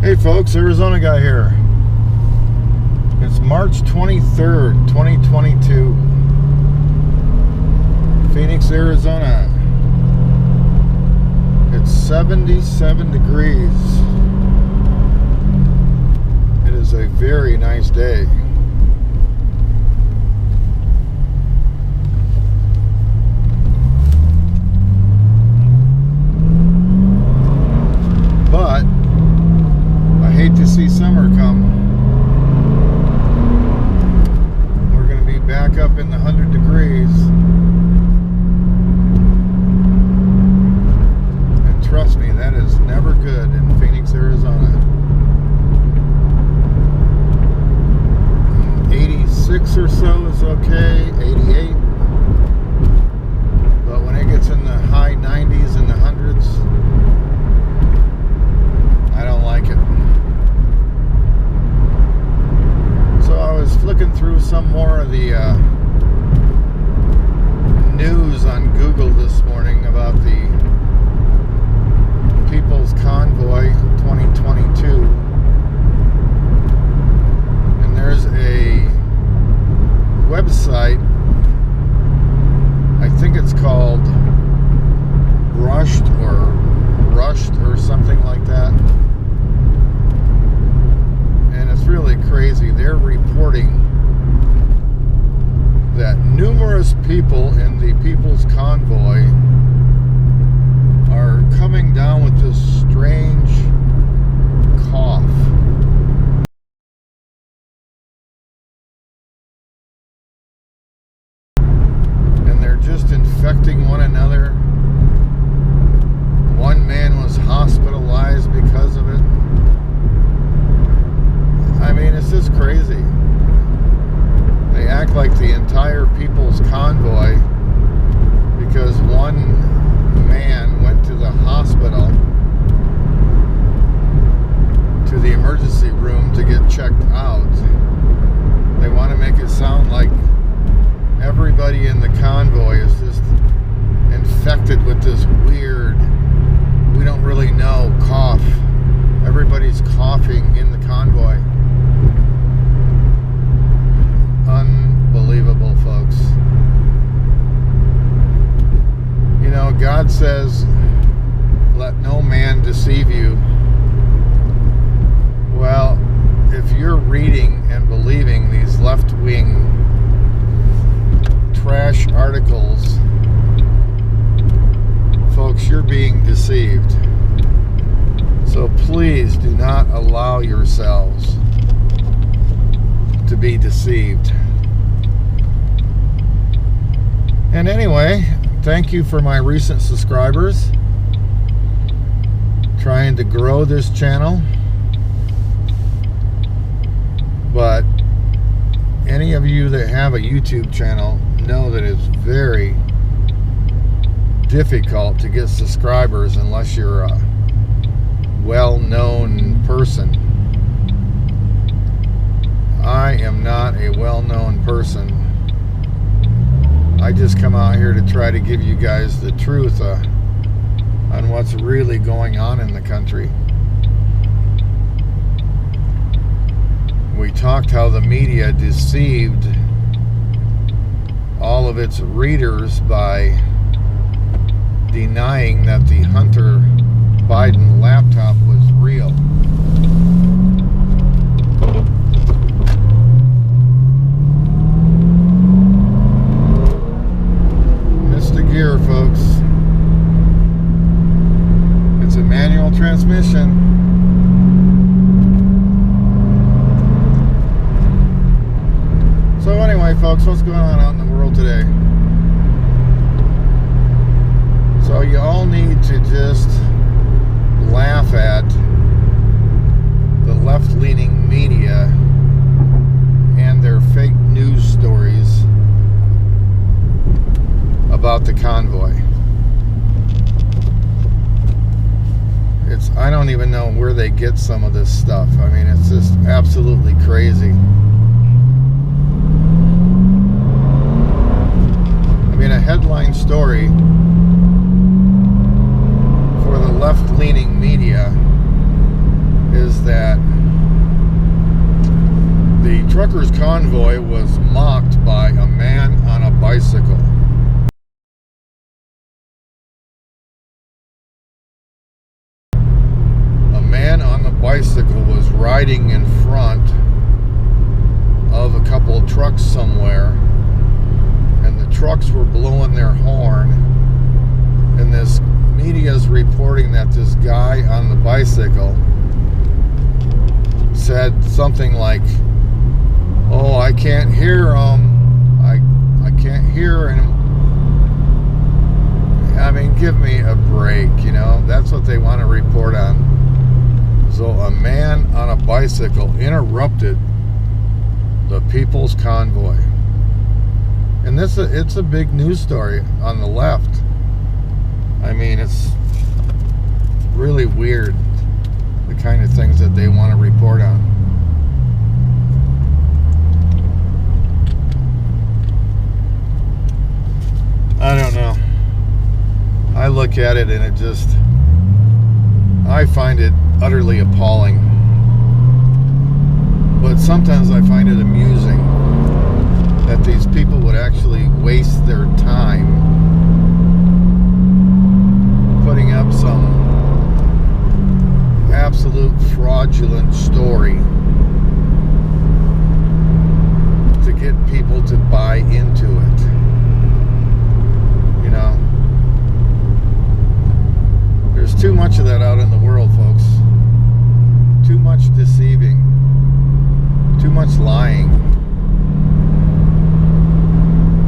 Hey folks, Arizona guy here. It's March 23rd, 2022. Phoenix, Arizona. It's 77 degrees. It is a very nice day. But I hate to see summer come. We're going to be back up in the 100 degrees. And trust me, that is never good in Phoenix, Arizona. 86 or so is okay, 88. But when it gets in the high 90s and the hundreds, I don't like it. So I was flicking through some more of the news on Google this morning about the People's Convoy 2022. And there's a website, I think it's called Rushed or something like that. And it's really crazy. They're reporting that numerous people in the People's Convoy are coming down with this strange cough. And they're just infecting one another. One man was hospitalized because of it. I mean, it's just crazy. They act like the entire People's Convoy, because one man went to the hospital, to the emergency room to get checked out. They want to make it sound like everybody in the convoy is just infected with this weird, we don't really know, cough. Everybody's coughing in the convoy. Unbelievable, folks. You know, God says, let no man deceive you. Well, if you're reading and believing these left-wing trash articles, folks, you're being deceived. So please do not allow yourselves to be deceived. And anyway, thank you for my recent subscribers. Trying to grow this channel. But any of you that have a YouTube channel know that it's very difficult to get subscribers unless you're a well-known person. I am not a well-known person. I just come out here to try to give you guys the truth on what's really going on in the country. We talked how the media deceived all of its readers by denying that the Hunter Biden laptop was real. Missed a gear, folks. It's a manual transmission. So anyway, folks, what's going on out in the world today? So you all need to just laugh at the left-leaning media and their fake news stories about the convoy. I don't even know where they get some of this stuff. I mean, it's just absolutely crazy. I mean, a headline story for the left-leaning media is that truckers' convoy was mocked by a man on a bicycle. A man on the bicycle was riding in front of a couple of trucks somewhere, and the trucks were blowing their horn, and this media is reporting that this guy on the bicycle said something like, "Oh, I can't hear him. I can't hear him." I mean, give me a break, you know. That's what they want to report on. So a man on a bicycle interrupted the People's Convoy. And it's a big news story on the left. I mean, it's really weird, the kind of things that they want to report on. I don't know. I look at it and I find it utterly appalling. But sometimes I find it amusing that these people would actually waste their time putting up some absolute fraudulent story to get people to buy into it. You know, there's too much of that out in the world, folks. Too much deceiving, too much lying.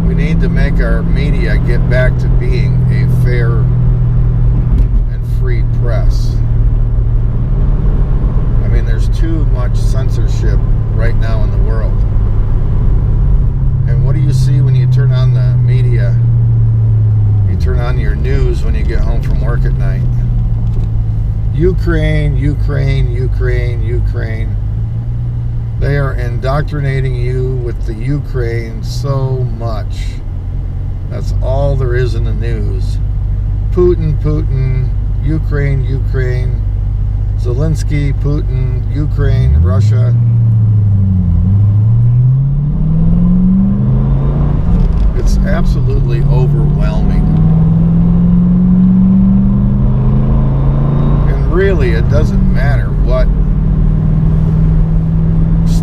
We need to make our media get back to being a fair and free press. I mean, there's too much censorship right now in the world. And what do you see when you turn on the media? You turn on your news when you get home from work at night. Ukraine, Ukraine, Ukraine, Ukraine. They are indoctrinating you with the Ukraine so much. That's all there is in the news. Putin, Putin, Ukraine, Ukraine, Zelensky, Putin, Ukraine, Russia. It's absolutely overwhelming. And really, it doesn't matter what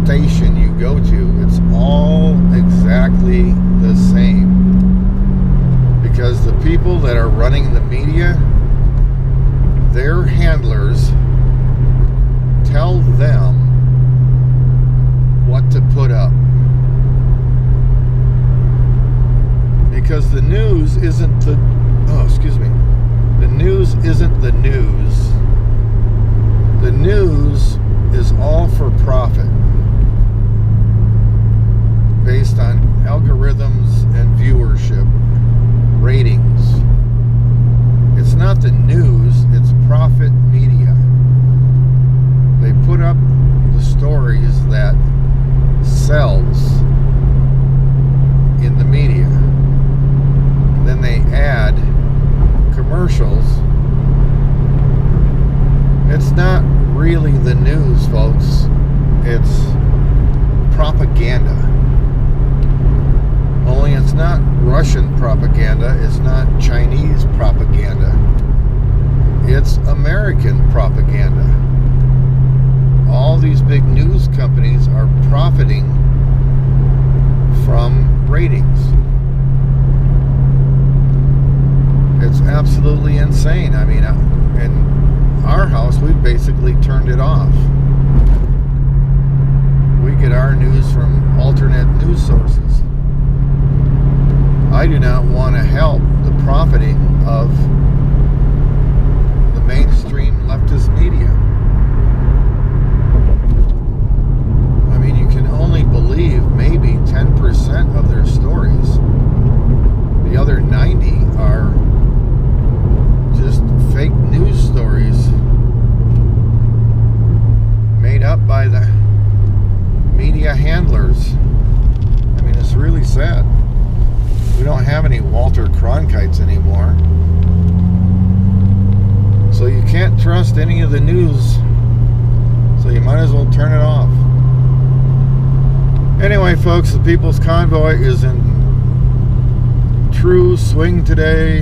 station you go to, it's all exactly the same. Because the people that are running the media, their handlers tell them what to put up. Because the news isn't the news isn't the news. The news is all for profit, based on algorithms and viewership, ratings. It's not the news, it's profit media. They put up the stories that sells in the media. And then they add commercials. It's not really the news, folks. It's propaganda. Only it's not Russian propaganda, it's not Chinese propaganda. It's American propaganda. All these big news companies are profiting from ratings. It's absolutely insane. I mean, in our house, we basically turned it off. We get our news from alternate news sources. I do not want to help the profiting of the mainstream leftist media. I mean, you can only believe maybe 10% of their stories. The other 90 are just fake news stories made up by the media handlers. I mean, it's really sad. We don't have any Walter Cronkites anymore. So you can't trust any of the news. So you might as well turn it off. Anyway, folks, the People's Convoy is in true swing today.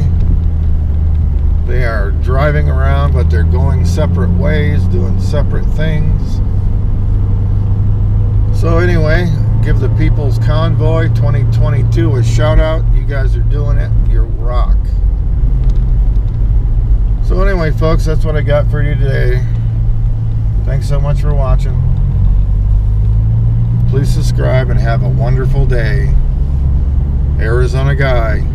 They are driving around, but they're going separate ways, doing separate things. So anyway, give the People's Convoy 2022 a shout out. You guys are doing it. You rock. So anyway, folks, that's what I got for you today. Thanks so much for watching. Please subscribe and have a wonderful day. Arizona Guy.